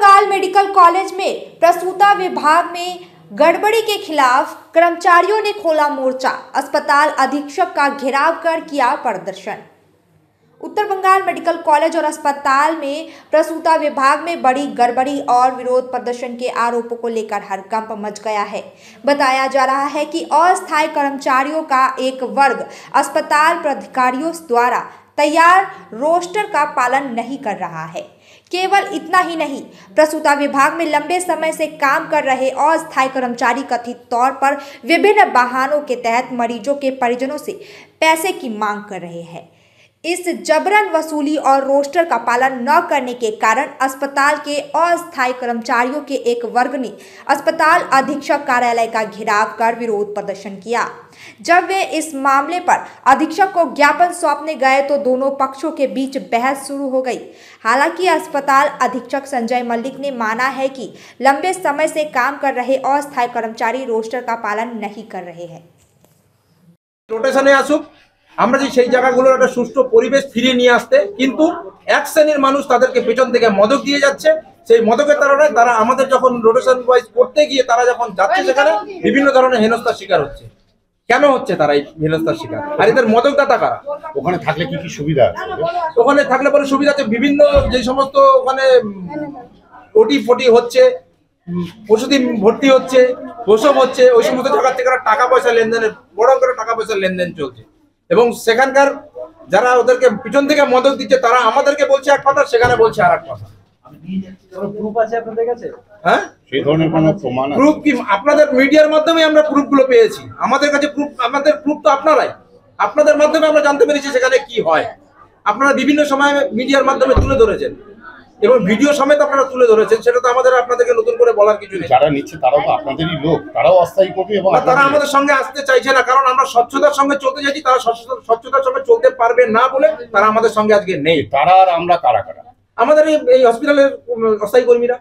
Bengal medical college में प्रसूता विभाग में गड़बड़ी के खिलाफ कर्मचारियों ने खोला मोर्चा। अस्पताल अधीक्षक का घेराव कर किया प्रदर्शन। उत्तर बंगाल मेडिकल कॉलेज और अस्पताल में प्रसूता विभाग में बड़ी गड़बड़ी और विरोध प्रदर्शन के आरोपों को लेकर हड़कंप मच गया है। बताया जा रहा है कि अस्थायी कर्मचारियों का एक वर्ग अस्पताल प्राधिकारियों द्वारा तैयार रोस्टर का पालन नहीं कर रहा है। केवल इतना ही नहीं, प्रसूता विभाग में लंबे समय से काम कर रहे अस्थायी कर्मचारी कथित तौर पर विभिन्न बहानों के तहत मरीजों के परिजनों से पैसे की मांग कर रहे हैं। इस जबरन वसूली और रोस्टर का पालन न करने के कारण अस्पताल के अस्थायी कर्मचारियों के एक वर्ग ने अस्पताल अधीक्षक कार्यालय का घेराव कर विरोध प्रदर्शन किया। जब वे इस मामले पर अधीक्षक को ज्ञापन सौंपने गए तो दोनों पक्षों के बीच बहस शुरू हो गई। हालांकि अस्पताल अधीक्षक संजय मल्लिक ने माना है कि लंबे समय से काम कर रहे अस्थायी कर्मचारी रोस्टर का पालन नहीं कर रहे हैं। रोटेशने आसुक আমরা যে সেই জায়গাগুলোর একটা সুষ্ঠু পরিবেশ ফিরিয়ে নিয়ে আসতে, কিন্তু এক শ্রেণীর মানুষ তাদেরকে পেছন থেকে মদক দিয়ে যাচ্ছে। সেই মদকের কারণে তারা আমাদের যখন রোটেশন ওয়াইজ করতে গিয়ে তারা যখন যাচ্ছে সেখানে বিভিন্ন ধরনের হেনস্থার শিকার হচ্ছে। কেন হচ্ছে তারা এই হেনস্থার শিকার? আর এদের মদকদাতা কারা? ওখানে থাকলে কি কি সুবিধা আছে? ওখানে থাকলে পরে সুবিধা আছে, বিভিন্ন যে সমস্ত ওখানে ওটি ফটি হচ্ছে, ওষুধি ভর্তি হচ্ছে, প্রসব হচ্ছে, ওই সমস্ত জায়গা থেকে টাকা পয়সা লেনদেনের বড় করে টাকা পয়সা লেনদেন চলছে। এবং সেখানকার যারা ওদেরকে পিছন থেকে মদক দিচ্ছে তারা আমাদেরকে বলছে এক কথা, সেখানে বলছে আর এক কথা। প্রুফ আছে আপনাদের কাছে? হ্যাঁ, সেই ধরনের কোনো প্রমাণ আছে? প্রুফ কি? আপনাদের মিডিয়ার মাধ্যমে আমরা প্রুফগুলো পেয়েছি। আমাদের কাছে প্রুফ, আমাদের প্রুফ তো আপনারাই, আপনাদের মাধ্যমে আমরা জানতে পেরেছি সেখানে কি হয়। আপনারা বিভিন্ন সময় মিডিয়ার মাধ্যমে তুলে ধরেছেন এবং ভিডিও সমেত আপনারা তুলে ধরেছেন, সেটা তো আমাদের আপনাদেরকে নতুন করে বলার কিছু নেই। যারা নিচ্ছে তারাও তো আপনাদেরই লোক, তারাও অস্থায়ী কর্মী এবং তারা আমাদের সঙ্গে আসতে চাইছে না, কারণ আমরা স্বচ্ছতার সঙ্গে চলতে চাইছি। তারা স্বচ্ছতার সঙ্গে চলতে পারবে না বলে তারা আমাদের সঙ্গে আজকে নেই। তারা আর আমরা কারা কারা? আমাদের এই হসপিটালের অস্থায়ী কর্মীরা।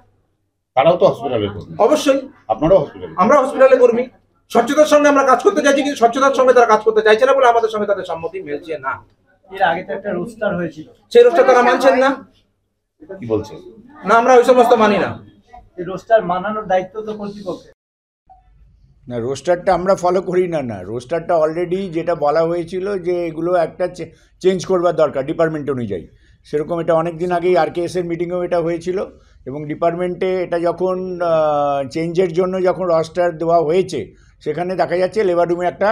তারাও তো হসপিটালের কর্মী। অবশ্যই আপনারাও হসপিটাল। আমরা হসপিটালের কর্মী। স্বচ্ছতার সঙ্গে আমরা কাজ করতে চাইছি, কিন্তু স্বচ্ছতার সঙ্গে তারা কাজ করতে চাইছে না বলে আমাদের সঙ্গে তাদের সম্মতি মিলছে না। এর আগে তো একটা রোস্টার হয়েছিল, সেই রোস্টার তারা মানছেন না। কি বলছে? না, আমরা ওই সমস্ত মানি না। এই রোস্টার মানানোর দায়িত্ব তো কর্তৃপক্ষের। না, রোস্টারটা আমরা ফলো করি না। রোস্টারটা অলরেডি যেটা বলা হয়েছিল যে এগুলো একটা চেঞ্জ করবার দরকার ডিপার্টমেন্ট অনুযায়ী, সেরকম এটা অনেক দিন আগেই RKS-এর মিটিংয়েও এটা হয়েছিল এবং ডিপার্টমেন্টে এটা যখন চেঞ্জের জন্য যখন রোস্টার দেওয়া হয়েছে সেখানে দেখা যাচ্ছে লেবার রুমে একটা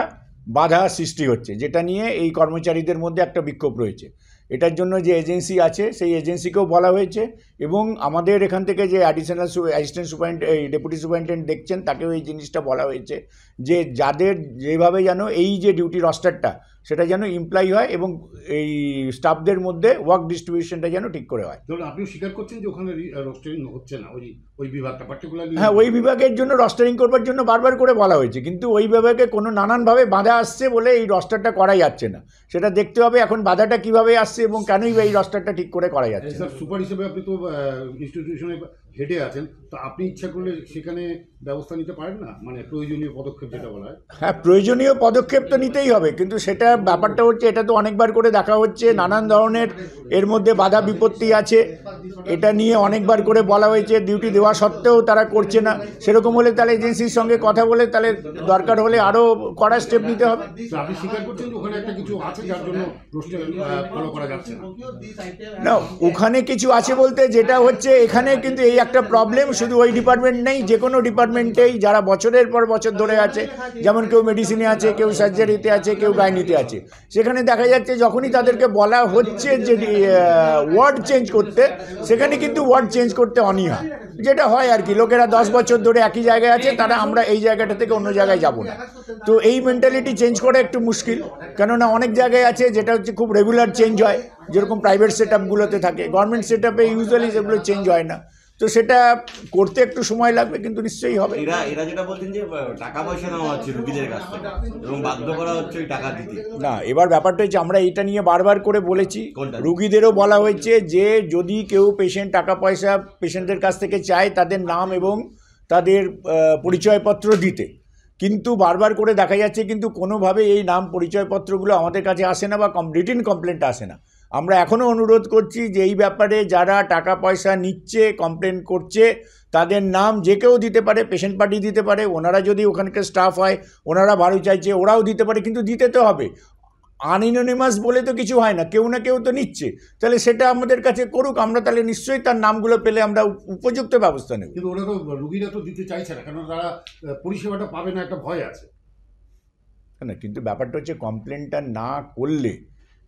বাধা সৃষ্টি হচ্ছে, যেটা নিয়ে এই কর্মচারীদের মধ্যে একটা বিক্ষোভ রয়েছে। এটার জন্য যে এজেন্সি আছে সেই এজেন্সিকেও বলা হয়েছে এবং আমাদের এখান থেকে যে অ্যাসিস্ট্যান্ট ডেপুটি সুপারিনটেন্ডেন্ট দেখছেন তাকেও এই জিনিসটা বলা হয়েছে যে যাদের যেভাবে যেন এই যে ডিউটি রস্টারটা সেটা যেন ইমপ্লাই হয় এবং এই স্টাফদের মধ্যে ওয়ার্ক ডিস্ট্রিবিউশনটা যেন ঠিক করে হয়। ধরুন আপনি স্বীকার করছেন যে ওখানে রোস্টারিং হচ্ছে না, ওই বিভাগটা পার্টিকুলারলি? হ্যাঁ, ওই বিভাগের জন্য রস্টারিং করবার জন্য বারবার করে বলা হয়েছে, কিন্তু ওই বিভাগে কোনো নানানভাবে বাধা আসছে বলে এই রস্টারটা করা যাচ্ছে না। সেটা দেখতে হবে এখন বাধাটা কিভাবে আসছে এবং কেনই এই রস্টারটা ঠিক করে করা যাচ্ছে। স্যার, সুপার হিসেবে আপনি তো ইনস্টিটিউশনে হেডে আছেন, তো আপনি ইচ্ছা করলে সেখানে ব্যবস্থা নিতে পারেন না? মানে প্রয়োজনীয় পদক্ষেপ যেটা বলা হয়। হ্যাঁ, প্রয়োজনীয় পদক্ষেপ তো নিতেই হবে, কিন্তু সেটা ব্যাপারটা হচ্ছে এটা তো অনেকবার করে দেখা হচ্ছে, নানান ধরনের এর মধ্যে বাধা বিপত্তি আছে। এটা নিয়ে অনেকবার করে বলা হয়েছে, ডিউটি দেওয়া সত্ত্বেও তারা করছে না। সেরকম হলে তাহলে এজেন্সির সঙ্গে কথা বলে তাহলে দরকার হলে আরও কড়া স্টেপ নিতে হবে। আপনি স্বীকার করছেন যে ওখানে একটা কিছু আছে যার জন্য রোস্টার ফলো করা যাচ্ছে না? না, ওখানে কিছু আছে বলতে যেটা হচ্ছে এখানে কিন্তু এই একটা প্রবলেম, শুধু ওই ডিপার্টমেন্ট নেই, যে কোনো ডিপার্টমেন্টেই যারা বছরের পর বছর ধরে আছে, যেমন কেউ মেডিসিনে আছে, কেউ সার্জারিতে আছে, কেউ গাইনিতে আছে, সেখানে দেখা যাচ্ছে যখনই তাদেরকে বলা হচ্ছে যে ওয়ার্ড চেঞ্জ করতে, সেখানে কিন্তু ওয়ার্ড চেঞ্জ করতে অনীহা, যেটা হয় আর কি। লোকেরা 10 বছর ধরে একই জায়গায় আছে, তারা আমরা এই জায়গাটা থেকে অন্য জায়গায় যাব না। তো এই মেন্টালিটি চেঞ্জ করা একটু মুশকিল, কেননা অনেক জায়গায় আছে যেটা হচ্ছে খুব রেগুলার চেঞ্জ হয়, যেরকম প্রাইভেট সেট আপগুলোতে থাকে। গভর্নমেন্ট সেট আপে ইউজুয়ালি সেগুলো চেঞ্জ হয় না, তো সেটা করতে একটু সময় লাগবে, কিন্তু নিশ্চয়ই হবে। এরা যেটা বলছেন যে টাকা পয়সা নেওয়া হচ্ছে রোগীদের কাছ থেকে এবং বাধ্য করা হচ্ছে ওই টাকা দিতে। না, এবার ব্যাপারটা হচ্ছে আমরা এইটা নিয়ে বারবার করে বলেছি, রুগীদেরও বলা হয়েছে যে যদি কেউ পেশেন্ট টাকা পয়সা পেশেন্টদের কাছ থেকে চায় তাদের নাম এবং তাদের পরিচয়পত্র দিতে, কিন্তু বারবার করে দেখা যাচ্ছে কিন্তু কোনোভাবে এই নাম পরিচয়পত্রগুলো আমাদের কাছে আসে না বা রিটিন কমপ্লেন্ট আসে না। আমরা এখনও অনুরোধ করছি যে এই ব্যাপারে যারা টাকা পয়সা নিচ্ছে, কমপ্লেন করছে, তাদের নাম যে কেউ দিতে পারে, পেশেন্ট পার্টি দিতে পারে, ওনারা যদি ওখানকার স্টাফ হয়, ওনারা ভাড়া চাইছে, ওরাও দিতে পারে, কিন্তু দিতে তো হবে। আনঅনিমাস বলে তো কিছু হয় না, কেউ না কেউ তো নিচ্ছে, তাহলে সেটা আমাদের কাছে করুক, আমরা তাহলে নিশ্চয়ই তার নামগুলো পেলে আমরা উপযুক্ত ব্যবস্থা নেব। কিন্তু ওরা তো, রুগীরা তো দিতে চাইছে না, কারণ তারা পরিষেবাটা পাবে না, একটা ভয় আছে না, কিন্তু ব্যাপারটা হচ্ছে কমপ্লেনটা না করলে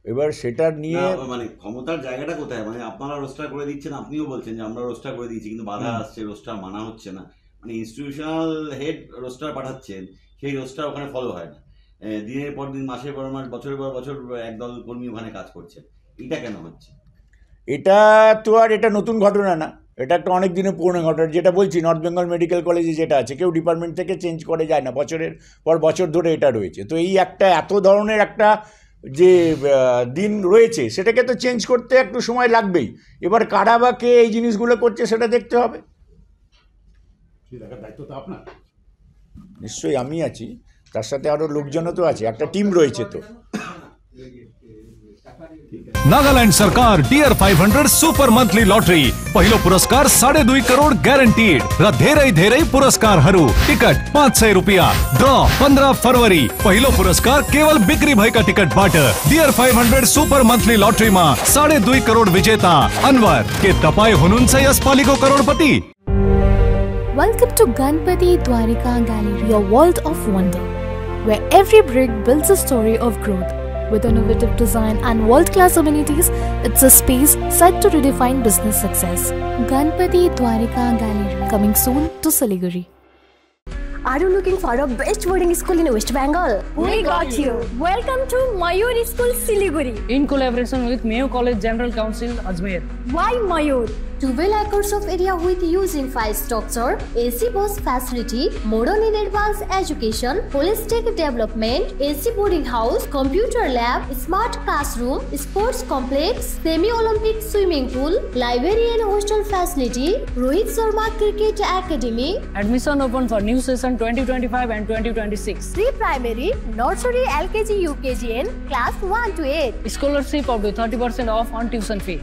এবার সেটা নিয়ে মানে ক্ষমতার জায়গাটা কোথায়? মানে আপনারা রোস্টার করে দিচ্ছেন, আপনিও বলছেন যে আমরা রোস্টার করে দিচ্ছি, কিন্তু বাধা আসছে, রোস্টার মানা হচ্ছে না। মানে ইনস্টিটিউশনাল হেড রোস্টার পাঠাচ্ছেন, সেই রোস্টার ওখানে ফলো হয় না। দিনের পর দিন, মাসের পর মাস, বছরের পর বছর একদল কর্মী ওখানে কাজ করছেন। এটা কেন হচ্ছে? এটা তো আর এটা নতুন ঘটনা না, এটা একটা অনেক দিনের পুরনো ঘটনা। যেটা বলছি, নর্থ বেঙ্গল মেডিকেল কলেজে যেটা আছে, কেউ ডিপার্টমেন্ট থেকে চেঞ্জ করে যায় না, বছরের পর বছর ধরে এটা রয়েছে। তো এই একটা এত ধরনের একটা যে দিন রয়েছে, সেটাকে তো চেঞ্জ করতে একটু সময় লাগবেই। এবার কারা বা কে এই জিনিসগুলো করছে সেটা দেখতে হবে। দেখার দায়িত্ব তো আপনার। নিশ্চয়ই আমি আছি, তার সাথে আরও লোকজনও তো আছে, একটা টিম রয়েছে তো। नागालैंड सरकार डियर 500 सुपर मंथली लॉटरी पहिलो पुरस्कार 2.5 करोड़ ग्यारंटीड र धेरै पुरस्कारहरू। टिकट 500 रुपैयाँ। ड्र 15 फरवरी। पहिलो पुरस्कार केवल बिक्री भएका टिकटबाट। डियर 500 सुपर मंथली लॉटरीमा 2.5 करोड़ विजेता अनवर। के तपाई हुनुहुन्छ यसपालिको करोडपति? Welcome to Ganpati Dwarika Gallery, your world of wonder, where every brick builds a story of growth. With innovative design and world-class amenities, it's a space set to redefine business success. Ganpati Dwarika Gallery, coming soon to Siliguri. Are you looking for a best boarding school in West Bengal? We got you. Welcome to Mayur School, Siliguri. In collaboration with Mayo College General Council, Ajmer. Why Mayur? 12 acres of area with using 5 structure, AC bus facility, modern and advanced education, holistic development, AC boarding house, computer lab, smart classroom, sports complex, semi-Olympic swimming pool, library and hostel facility, Rohit Sharma Cricket Academy. Admission open for new session 2025 and 2026. Pre-primary, nursery, LKG, UKG and class 1 to 8. Scholarship up to 30% off on tuition fee.